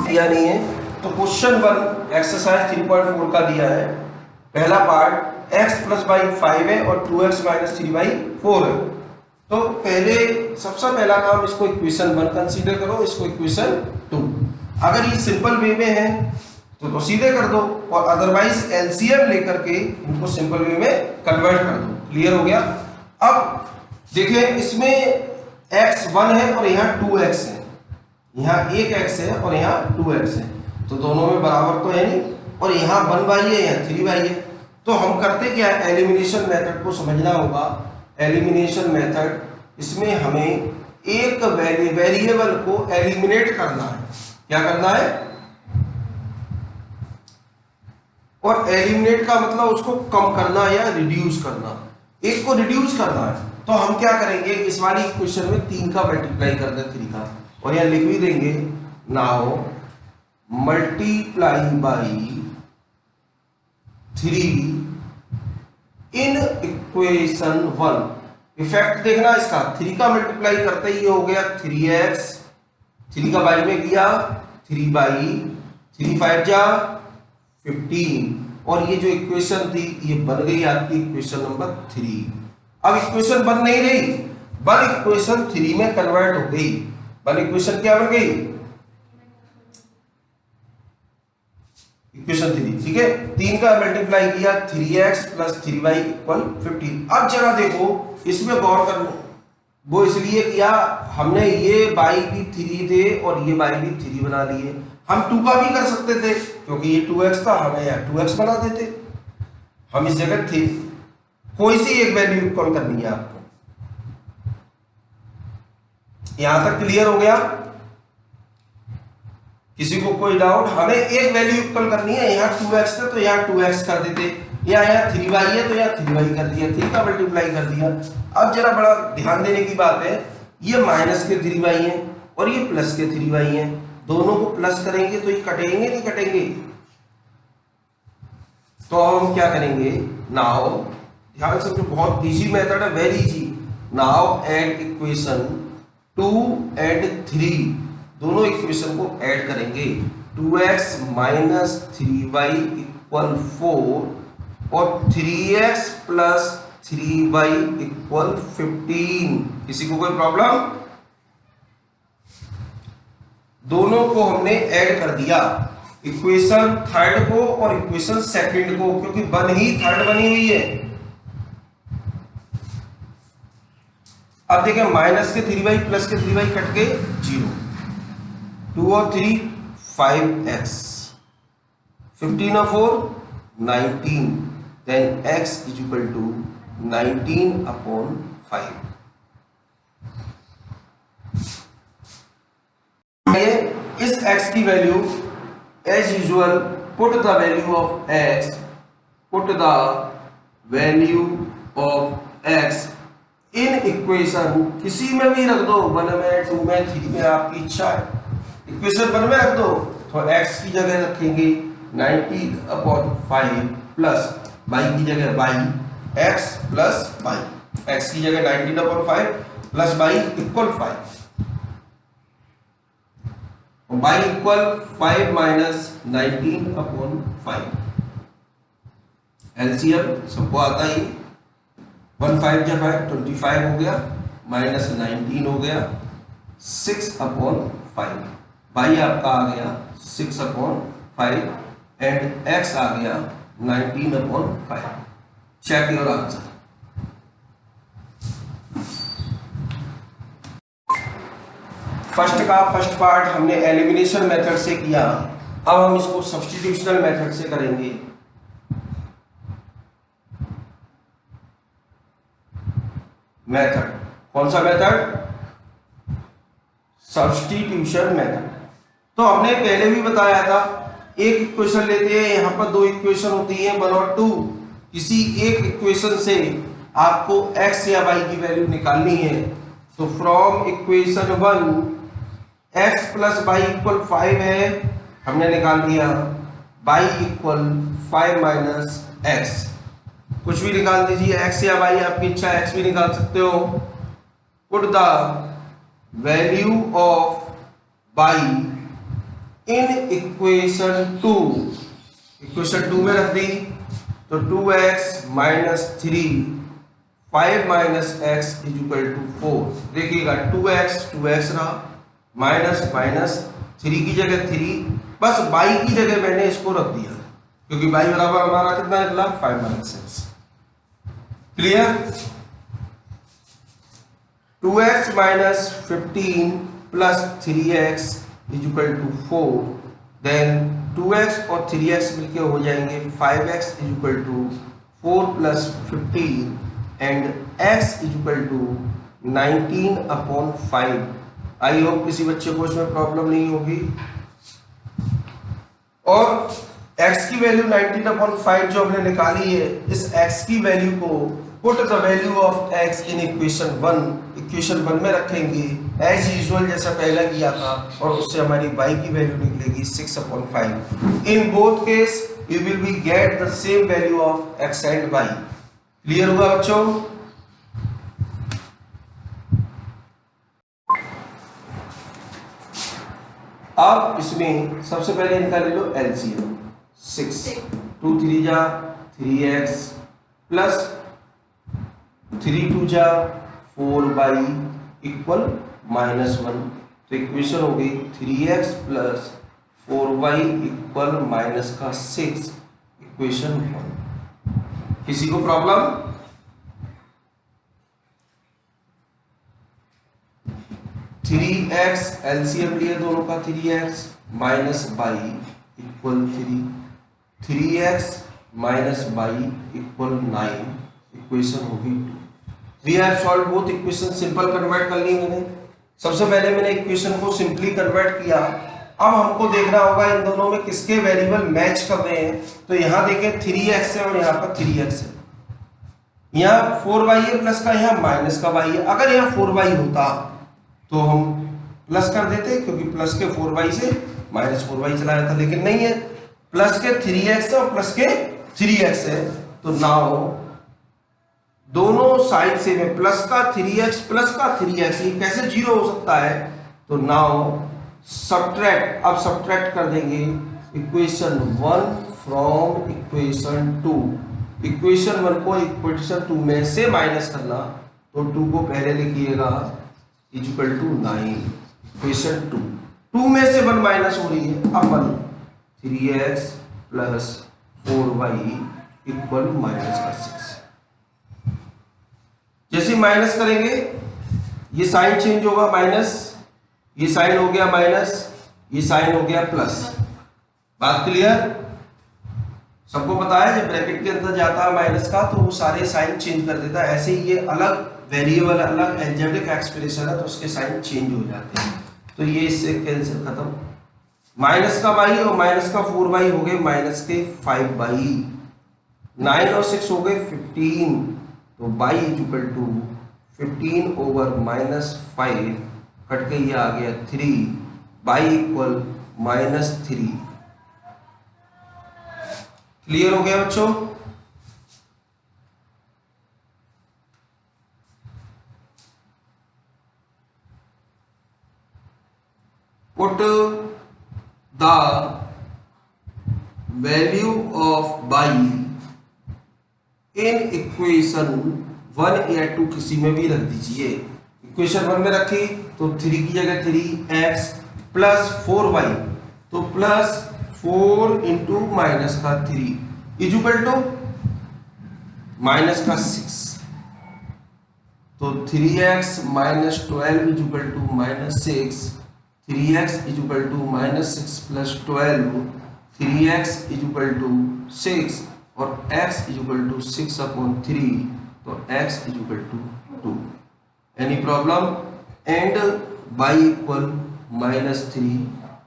दिया नहीं है तो क्वेश्चन 1 एक्सरसाइज 3.4 का दिया है। पहला पार्ट x प्लस बाई 5 है और 2x माइनस 3 बाई 4 है। तो पहले सबसे पहला काम इसको इक्वेशन 1 कंसीडर करो, इसको इक्वेशन 2। अगर ये सिंपल वे में है तो सीधे कर दो और अदरवाइज एलसीएम लेकर के इनको सिंपल वे में कन्वर्ट कर दो। क्लियर हो गया। अब देखिए इसमें x 1 है और यहाँ 2x है, यहाँ एक x है और यहाँ 2x है, तो दोनों में बराबर तो है नहीं, और यहाँ 1y है यहाँ 3y है। तो हम करते क्या है, एलिमिनेशन मेथड को समझना होगा। एलिमिनेशन मेथड, इसमें हमें एक वेरिएबल को एलिमिनेट करना है। क्या करना है? और एलिमिनेट का मतलब उसको कम करना या रिड्यूस करना, एक को रिड्यूस करना है। तो हम क्या करेंगे, इस वाली इक्वेशन में 3 का मल्टीप्लाई कर दें 3 का, और यहाँ लिख भी देंगे now multiply by 3 in equation 1। Effect देखना इसका, 3 का मल्टीप्लाई करते ही हो गया 3x, 3 का बाई में किया 3 बाई 3 5 जा 15, और ये जो इक्वेशन थी ये बन गई आपकी इक्वेशन नंबर 3। अब इक्वेशन बन नहीं रही, बन इक्वेशन 3 में कन्वर्ट हो गई। बन इक्वेशन क्या बन गई? इक्वेशन 3। ठीक है, 3 का मल्टीप्लाई किया 3x प्लस 3y इक्वल 15। अब जरा देखो इसमें गौर करना, वो इसलिए किया हमने ये y भी 3 थे और ये y भी 3 बना लिए। हम 2 का भी कर सकते थे क्योंकि ये 2x था, हमें यहाँ 2x बना देते। हम इस जगह थे, कोई सी एक वैल्यू इक्वल करनी है आपको। यहां तक क्लियर हो गया? किसी को कोई डाउट? हमें एक वैल्यू इक्वल करनी है। यहाँ 2x था तो यहाँ 2x कर देते, यहाँ 3y है तो यहाँ 3y कर दिया, 3 का मल्टीप्लाई कर दिया। अब जरा बड़ा ध्यान देने की बात है, ये माइनस के 3y है और ये प्लस के 3y है, दोनों को प्लस करेंगे तो ये कटेंगे नहीं कटेंगे? तो हम क्या करेंगे, नाउ ध्यान से, बहुत इजी मेथड है, very easy. Now add equation 2 and 3, दोनों इक्वेशन को ऐड करेंगे। 2x माइनस 3y इक्वल 4 और 3x प्लस 3y इक्वल 15। किसी को कोई प्रॉब्लम? दोनों को हमने ऐड कर दिया, इक्वेशन थर्ड को और इक्वेशन सेकंड को, क्योंकि वन ही थर्ड बनी हुई है। अब देखें माइनस के 3y प्लस के 3y कट के 0, 2 और 3 5x, 15 और 4 19, then x is equal to 19 upon 5। इस x की value as usual put the value of x, put the value of x in equation, किसी में भी रख दो, 1 में 2 में 3 में, आपकी इच्छा है। इक्वेशन 1 में रख दो तो x की जगह रखेंगे 19 अपॉन 5 प्लस y की जगह y, x plus y, x की जगह 19 upon 5 plus y equal 5, y equal 5 minus 19 upon 5। LCM सबको आता ही, 1 5 जा 5 25 हो गया, माइनस 19 हो गया, 6 अपॉन 5। y आपका आ गया 6 अपॉन 5 एंड x आ गया 19 upon 5। Check your answer. First का फर्स्ट पार्ट हमने एलिमिनेशन मेथड से किया, अब हम इसको सब्स्टिट्यूशनल मेथड से करेंगे। मेथड कौन सा मेथड? Substitution method. तो हमने पहले भी बताया था, एक इक्वेशन लेते हैं, यहाँ पर 2 इक्वेशन होती हैं 1 और 2, किसी एक इक्वेशन से आपको x या y की वैल्यू निकालनी है। तो from equation 1 x plus Y equal 5 है, हमने निकाल दिया y इक्वल 5 माइनस x। कुछ भी निकाल दीजिए, x या y, आपकी इच्छा, x भी निकाल सकते हो। Put the value of y in equation 2, equation 2 में रख दी तो 2x minus 3 5 minus x is equal to 4। देखिएगा 2x रहा, माइनस माइनस 3 की जगह 3, बस y की जगह मैंने इसको रख दिया क्योंकि y बराबर हमारा कितना निकला 5 minus x। Clear. 2x minus 15 plus 3x is equal to 4, then 2x और 3x मिलके हो जाएंगे 5x is equal to 4 plus 15 and x is equal to 19/5। I hope किसी बच्चे को इसमें प्रॉब्लम नहीं होगी। और x की वैल्यू 19/5 जो हमने निकाली है, इस x की वैल्यू को put the value of x in equation 1, equation 1 में रखेंगे एज यूजुअल जैसा पहला किया था, और उससे हमारी y की वैल्यू निकलेगी 6/5। In both case you will be get the same value of x and y। Clear हुआ बच्चों। अब इसमें सबसे पहले इनका ले लो एलसीएम। 6 2 3 जा 3x प्लस 3 2 जा 4y इक्वल -1। तो इक्वेशन हो गई 3x plus 4y equal -6, equation 1। किसी को प्रॉब्लम? थ्री एक्स एलसीएम लिए दोनों का 3x minus y equal 3x minus y equal 9, equation होगी 2। We have solve both equation. Simple convert कर ली मैंने। सबसे पहले मैंने इक्वेशन को सिंपली कन्वर्ट किया। अब हमको देखना होगा इन दोनों में किसके वेरिएबल मैच कर रहे हैं। तो यहाँ देखें 3x है और यहाँ पर 3x है, यहाँ 4y है प्लस का, यहाँ माइनस का y है। अगर यहाँ 4y होता तो हम प्लस कर देते क्योंकि प्लस के 4y से माइनस 4y चला जाता, लेकिन नहीं है, प्लस के 3x और प्लस के 3x है। तो नाउ दोनों साइड से में प्लस का 3x प्लस का 3x, ये कैसे जीरो हो सकता है? तो नाउ सब्ट्रैक्ट, अब सब्ट्रैक्ट कर देंगे इक्वेशन 1 फ्रॉम इक्वेशन 2। इक्वेशन 1 को इक्वेशन 2 में से माइनस करना, तो 2 को पहले लिखिएगा इज इक्वल टू 9, इक्वेशन 2 में से 1 माइनस हो रही है। अब 1 3x प्लस 4y इक्वल -6। जैसे माइनस करेंगे ये साइन चेंज होगा, माइनस, ये साइन हो गया माइनस, ये साइन हो गया प्लस। बात क्लियर? सबको पता है जब ब्रैकेट के अंदर जाता है माइनस का तो वो सारे साइन चेंज कर देता है। ऐसे ही ये अलग वेरिएबल, अलग अलजेब्रिक एक्सप्रेशन है तो उसके साइन चेंज हो जाते हैं। तो ये इससे कैंसिल खत्म। माइनस का y और माइनस का 4y हो गए माइनस के 5y, 9 और 6 हो गए 15, तो y is equal to 15 over -5, cut के ये आ गया 3, y इक्वल -3। क्लियर हो गया बच्चों? Put the value of y in equation 1 या 2 किसी में भी रख दीजिए। इक्वेशन 1 में रखी तो 3 की जगह 3x प्लस 4y, तो प्लस 4 इंटू माइनस का 3 इज इक्वल टू माइनस का 6, तो 3x minus 12 is equal to -6, 3x is equal to -6 plus 12, 3x is equal to 6 और x इज इक्वल टू 6/3, तो x is equal to 2। Any problem? And y equal -3,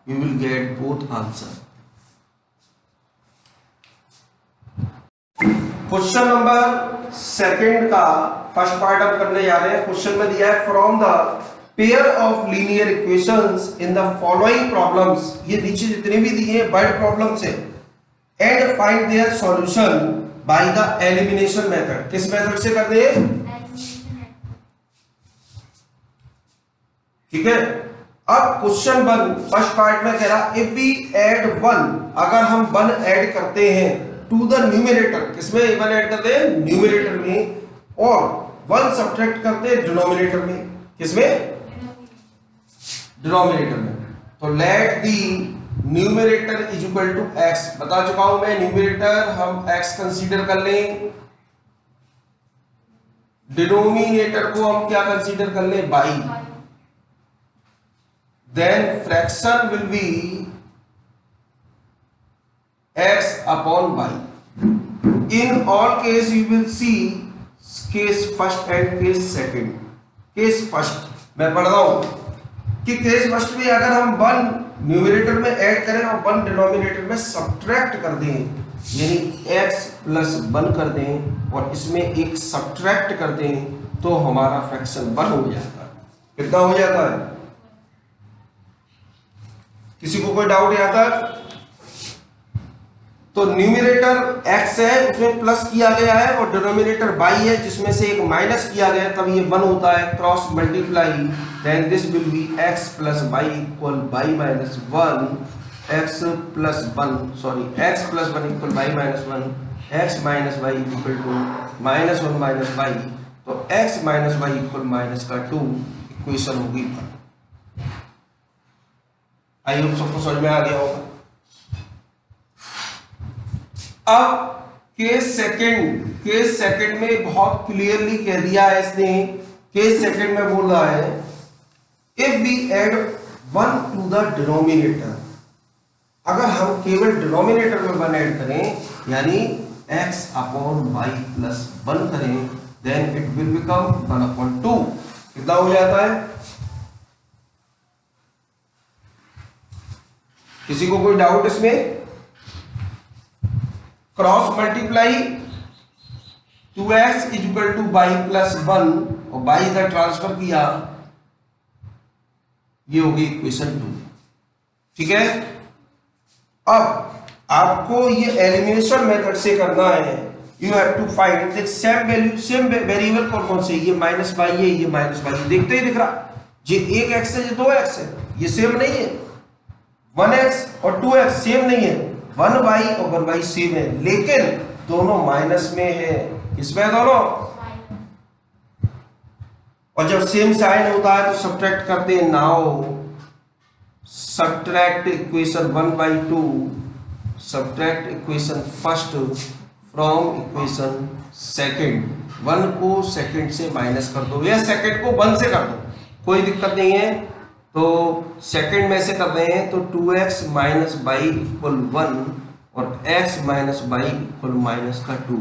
you will get both answer. Question number second का first part अब करने जा रहे हैं। Question में दिया है from the pair of linear equations in the following problems, ये नीचे जितने भी दिए हैं वर्ड प्रॉब्लम्स है, and find their solution by the elimination method. किस मेथड से करते हैं? ठीक है, अब क्वेश्चन 1 फर्स्ट पार्ट में कह रहा इफ वी ऐड 1, अगर हम 1 ऐड करते हैं टू द न्यूमरेटर, किसमें 1 ऐड करते हैं न्यूमरेटर में, और 1 सब्ट्रैक्ट करते हैं डिनोमिनेटर में, किसमें डिनोमिनेटर में। तो let the numerator is equal to x, बता चुका हूं मैं न्यूमरेटर हम x कंसीडर कर लें, डिनोमिनेटर को हम क्या कंसीडर कर लें y, then fraction will be x upon y. In all case you will see case first and case second. Case first मैं पढ़ रहा हूं कि केस फर्स्ट में अगर हम 1 न्यूमरेटर में ऐड करें और 1 डिनोमिनेटर में सब्ट्रैक्ट कर दें, यानी x प्लस 1 कर दें और इसमें एक सब्ट्रैक्ट कर दें, तो हमारा फ्रैक्शन 1 हो जाता है। कितना हो जाता है? किसी को कोई डाउट यहाँ तक? तो न्यूमरेटर x है उसमें प्लस किया गया है और डिनोमिनेटर y है जिसमें से एक माइनस किया गया है, तब ये 1 होता है। Cross multiply, then this will be x plus y equal y minus 1, x plus 1 sorry x plus 1 equal y minus 1, x minus y equal to minus 1 minus y, तो x minus y equal minus का 2, equation होगी। I hope सबको समझ में आ गया होगा। अब case second में बहुत क्लियरली कह दिया है इसने, केस सेकंड में बोल रहा है if we add 1 to the denominator, अगर हम केवल डिनोमिनेटर में 1 ऐड करें, यानी x अपॉन y प्लस 1 करें, then it will become 1 upon 2। कितना हो जाता है? किसी को कोई डाउट इसमें? Cross multiply 2x is equal to y plus 1 और y इधर ट्रांसफर किया, ये होगी इक्वेशन 2। ठीक है, अब आपको ये एलिमिनेशन मेथड से करना है। You have to find the same variable कौन से, ये माइनस y है, ये माइनस y, देखते ही दिख रहा, ये एक x है, ये 2x है, ये सेम नहीं है। 1x और 2x सेम नहीं है, 1y और 1y सेम है, लेकिन दोनों माइनस में है। किसमें दोनों? और जब सेम साइन होता है तो सब्ट्रैक्ट करते हैं। Now subtract equation 1/2, subtract equation first from equation second. 1 को सेकंड से माइनस कर दो या सेकंड को 1 से कर दो, कोई दिक्कत नहीं है। तो सेकंड में से कर रहे हैं तो 2x माइनस बाई इक्वल 1 और x minus by equal minus का 2।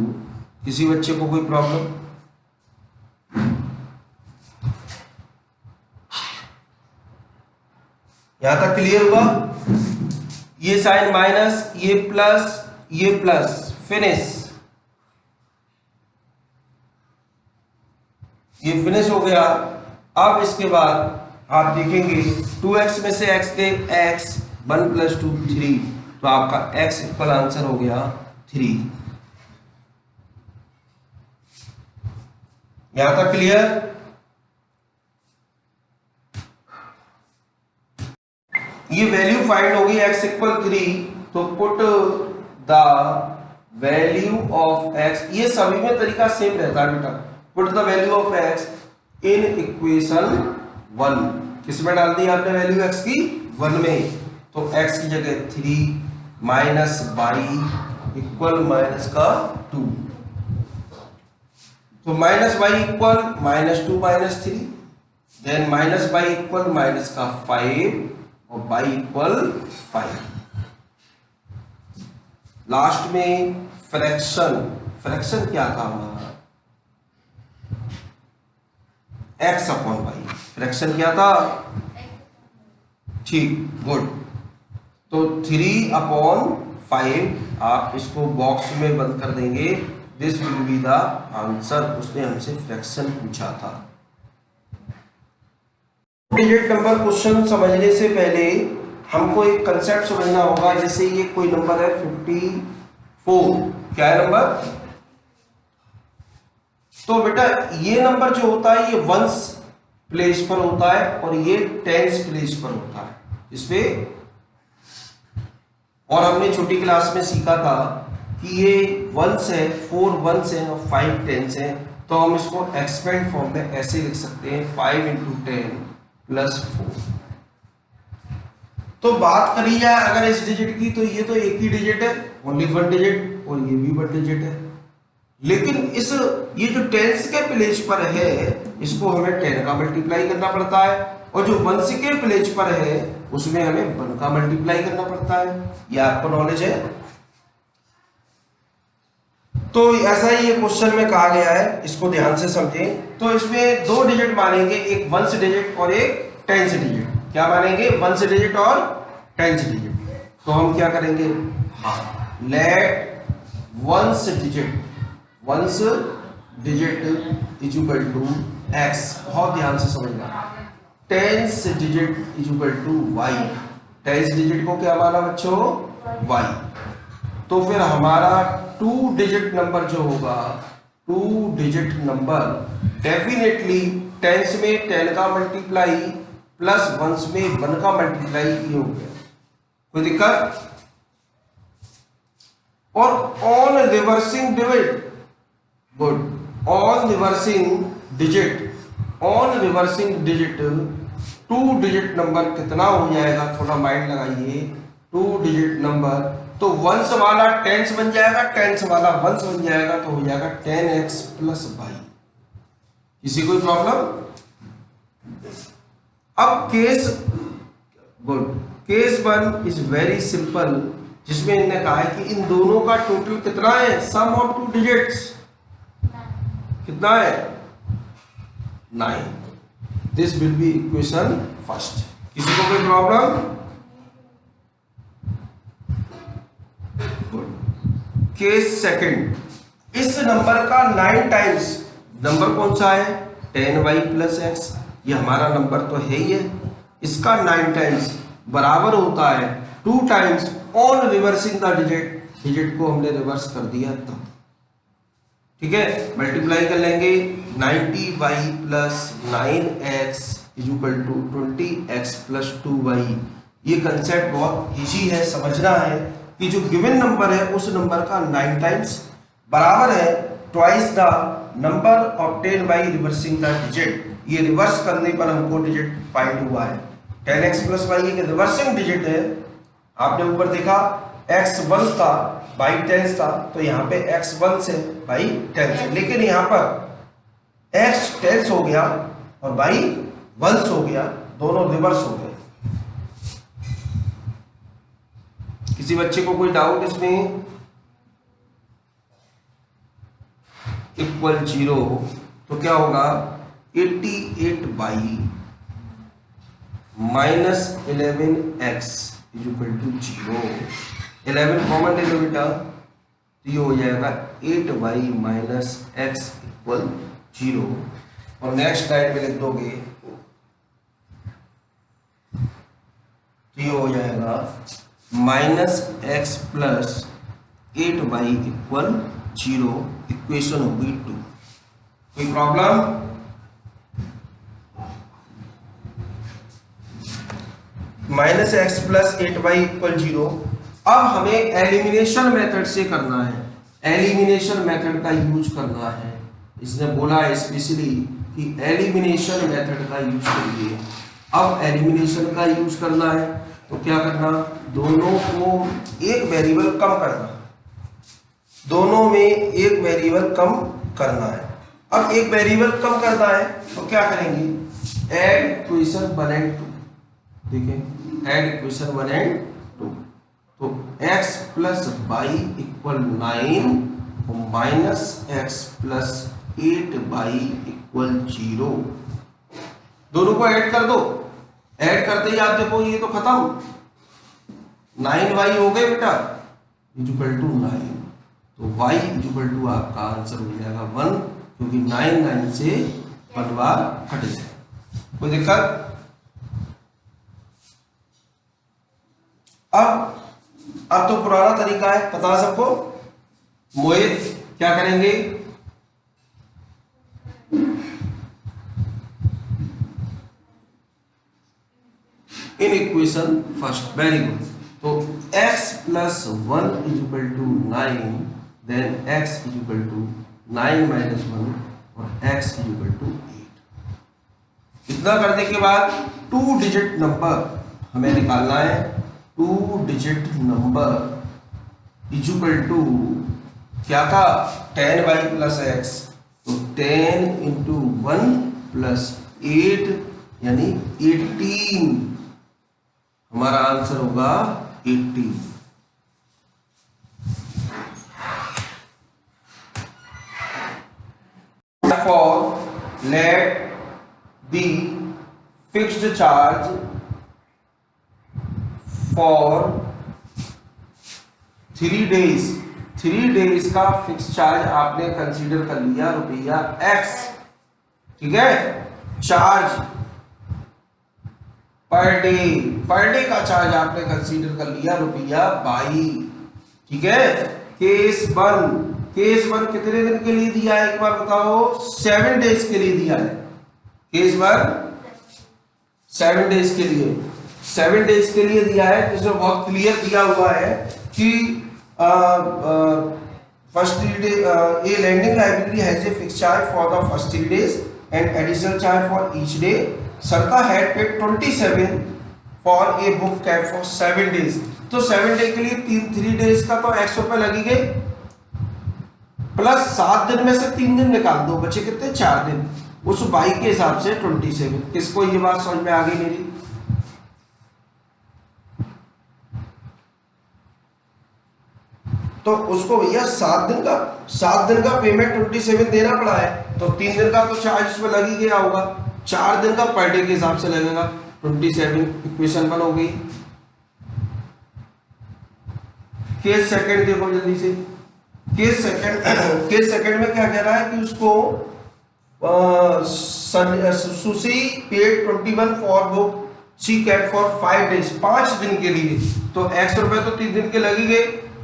किसी बच्चे को कोई प्रॉब्लम? यहां तक क्लियर हुआ? ये साइन माइनस, ये प्लस, फिनिश, ये फिनिश हो गया। अब इसके बाद आप देखेंगे 2x में से x के x 1 प्लस 2 3, तो आपका x इक्वल आंसर हो गया 3। यहां तक क्लियर? ये वैल्यू फाइंड होगी x इक्वल 3, तो put the value of x, ये सभी में तरीका सेम रहता है बेटा। Put the value of x in equation 1, किसमें डाल दी आपने वैल्यू x की? 1 में, तो x की जगह 3 माइनस y इक्वल माइनस का 2, तो minus y equal minus 2 minus 3, then minus y equal minus का 5 और y इक्वल 5। लास्ट में फ्रैक्शन क्या था हमारा? x upon y। फ्रैक्शन क्या था? ठीक, गुड। तो 3 अपॉन 5 आप इसको बॉक्स में बंद कर देंगे, this will be the answer. उसने हमसे फ्रैक्शन पूछा था। डिजिट नंबर क्वेश्चन समझने से पहले हमको एक कंसेप्ट समझना होगा। जैसे ये कोई नंबर है 54, क्या है नंबर? तो बेटा ये नंबर जो होता है ये वंस प्लेस पर होता है और ये टेंस प्लेस पर होता है इसपे। और हमने छोटी क्लास में सीखा था कि ये वंस है, 4 वंस है और 5 टेंस है, तो हम इसको एक्सपेंड फॉर्म में ऐसे लिख सकते हैं 5 × 10 + 4। तो बात करी जाए अगर इस डिजिट की, तो ये तो एक ही डिजिट है, ओनली 1 डिजिट, और ये भी 1 डिजिट है। लेकिन ये जो टेंस के प्लेस पर है इसको हमें 10 का मल्टीप्लाई करना पड़ता है, और जो वंस के प्लेस पर है उसमें हमें 1 का मल्टीप्लाई करना पड़ता है। ये आपको नॉलेज है। तो ऐसा ही ये क्वेश्चन में कहा गया है, इसको ध्यान से समझें। तो इसमें 2 डिजिट मानेंगे, एक वंस डिजिट और एक टेंस डिजिट। क्या मानेंगे? वंस डिजिट और टेंस डिजिट। तो हम क्या करेंगे, हाँ, let ones digit is equal to x, बहुत ध्यान से समझना। Tens digit is equal to y, tens digit को क्या माना बच्चों? y। तो फिर हमारा 2 डिजिट नंबर जो होगा, 2 डिजिट नंबर डेफिनेटली टेंस में 10 का मल्टीप्लाई प्लस वंस में 1 का मल्टीप्लाई ये हो गया। कोई दिक्कत? और on reversing digit, good, on reversing digit 2 digit number कितना हो जाएगा? थोड़ा माइंड लगाइए। 2 डिजिट नंबर, तो वंस वाला टेंस बन जाएगा, टेंस वाला वंस बन जाएगा, तो हो जाएगा 10x + y। किसी कोई प्रॉब्लम? अब केस 1 इज वेरी सिंपल, जिसमें इन्होंने कहा है कि इन दोनों का टोटल कितना है? सम ऑफ 2 डिजिट्स कितना है? 9। This will B equation first. किसी को कोई प्रॉब्लम? केस सेकंड, इस नंबर का 9 टाइम्स, नंबर कौन सा है? 10y + x, ये हमारा नंबर तो है ही है। इसका 9 टाइम्स बराबर होता है 2 times on reversing the digit को हमने रिवर्स कर दिया तब। ठीक है, मल्टीप्लाई कर लेंगे। 90y + 9x is equal to 20x + 2y। ये कंसेप्ट बहुत इजी है, समझना है कि जो गिवन नंबर है उस नंबर का 9 टाइम्स बराबर है twice the number obtained by reversing the digit. ये रिवर्स करने पर हमको डिजिट फाइंड हुआ है। 10x + y एक रिवर्सिंग डिजिट है। आपने ऊपर देखा x 1 था, y 10 था, तो यहाँ पे x 1 से y 10 से, लेकिन यहाँ पर x 10 हो गया और y 1 हो गया, दोनों रिवर्स हो गए। किसी बच्चे को कोई डाउट इसमें? इक्वल 0, तो क्या होगा? 88y - 11x is equal to 0। 11 common ले लो बेटा, तो ये हो जाएगा 8y - x इक्वल 0। और नेक्स्ट लाइन में लिख दोगे तो ये हो जाएगा -x + 8y इक्वल 0। इक्वेशन होगी 2। कोई प्रॉब्लम? -x + 8y equal 0। अब हमें एलिमिनेशन मेथड से करना है, एलिमिनेशन मेथड का यूज करना है। इसने बोला है स्पेशली कि एलिमिनेशन मेथड का यूज करिए। अब एलिमिनेशन का यूज करना है तो क्या करना? दोनों को एक वेरिएबल कम करना, दोनों में एक वेरिएबल कम करना है। अब एक वेरिएबल कम करना है तो क्या करेंगे? ऐड इक्वेशन 1 और 2। देखिए, ऐड इक्वेशन 1 और 2, तो x + y इक्वल 9 और -x + 8y इक्वल 0। दोनों को ऐड कर दो। ऐड करते ही आप देखो ये तो खत्म, 9y हो गए बेटा इज इक्वल टू 9, तो y इज इक्वल टू आपका आंसर हो जाएगा 1, क्योंकि 9 से 1 बार कट जाए। कोई दिक्कत? अब तो पुराना तरीका है, पता है सबको। मोहित क्या करेंगे? In equation first. Very good. तो x plus 1 is equal to 9, then x is equal to 9 minus 1 और x इज इक्वल टू 8। इतना करने के बाद 2 डिजिट नंबर हमें निकालना है। 2 digit number is equal to क्या था, 10 y प्लस x, तो 10 इंटू 1 प्लस 8 यानी 18। हमारा आंसर होगा 18। Therefore, let the fixed charge for 3 days, 3 days का फिक्स चार्ज आपने कंसीडर कर लिया रुपया x, ठीक है। चार्ज पर डे का चार्ज आपने कंसीडर कर लिया रुपया 22, ठीक है। केस वन कितने दिन के लिए दिया है एक बार बताओ? 7 डेज के लिए दिया है। केस वन 7 डेज के लिए, 7 डेज के लिए दिया है। इसमें बहुत क्लियर दिया हुआ है कि first 3 day a lending library has a fix charge for the first 3 days and additional charge for each day. सरका had paid 27 for a book kept for 7 days. तो 7 डे के लिए 3 डेज का तो x रुपए लगेंगे, प्लस 7 दिन में से 3 दिन निकाल दो, बचे कितने? 4 दिन। उस 22 के हिसाब से 27। किसको ये बात समझ में आ गई मेरी? तो उसको भैया 7 दिन का पेमेंट 27 देना पड़ा है, तो 3 दिन का तो चार्ज उसमें लग ही गया होगा। 4 दिन का पर डे के हिसाब से लगेगा 27। इक्वेशन 1 हो गई। केस सेकंड देखो जल्दी से। केस सेकंड में क्या कह रहा है कि उसको Susy paid 21 for book she kept for 5 days, 5 दिन के लिए। तो x रुपए तो 3 दिन के लगी गए,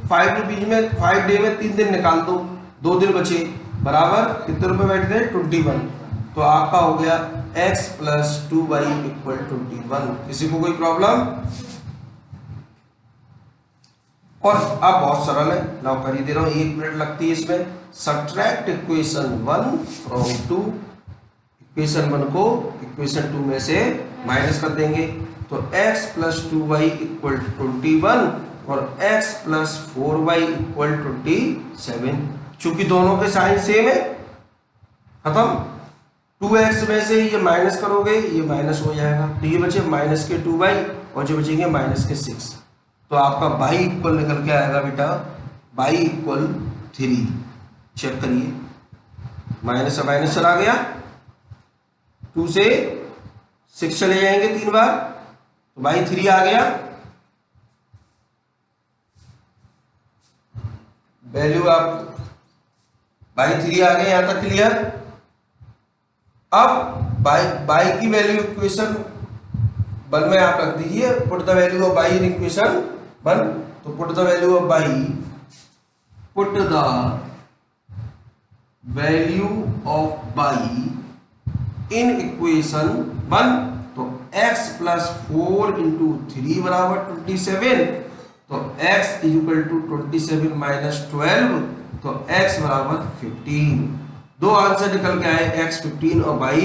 5 रुपीज में 5 डे में 3 दिन निकाल दो, 2 दिन बचे, बराबर कितने रुपए बैठ गए? 21। तो आपका हो गया x प्लस 2y इक्वल 21। किसी को कोई प्रॉब्लम? और अब बहुत सरल है, नाउ कर ही दे रहा हूं, 1 मिनट लगती है इसमें। Subtract equation 1 from 2। इक्वेशन 1 को इक्वेशन 2 में से माइनस कर देंगे, तो x प्लस 2y इक्वल 21 और x प्लस 4y इक्वल 27। चूंकि दोनों के साइन सेम है, खत्म। 2x में से ये माइनस करोगे, ये माइनस हो जाएगा, तो ये बचे माइनस के 2y और जो बचेंगे माइनस के 6। तो आपका y इक्वल निकल के आएगा बेटा y इक्वल 3। चेक करिए, माइनस से माइनस चला गया, 2 से 6 चले जाएंगे 3 बार, तो y 3 आ गया। वैल्यू आप y 3 आ गए, यहां तक क्लियर। अब y की वैल्यू इक्वेशन 1 में आप रख दीजिए, put the value of y in equation 1। तो put the value of y, put the value of y in equation 1। तो x प्लस 4 इंटू 3 बराबर 27। तो x is equal to 27 minus 12, तो x बराबर 15। दो आंसर निकल के आए, x 15 और y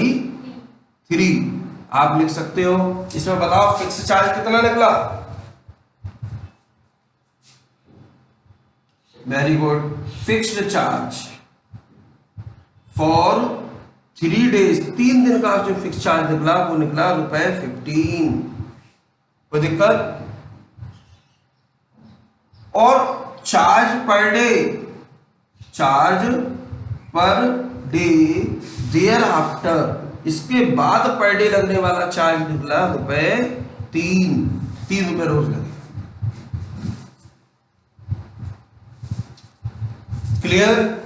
3। आप लिख सकते हो। इसमें बताओ फिक्स चार्ज कितना निकला? Very good. Fixed charge for 3 days, 3 दिन का जो फिक्स चार्ज निकला वो निकला रुपए 15। कोई दिक्कत? और charge per day there after, इसके बाद पर डे लगने वाला चार्ज निकला रुपए 3 रुपए रोज लगे। क्लियर?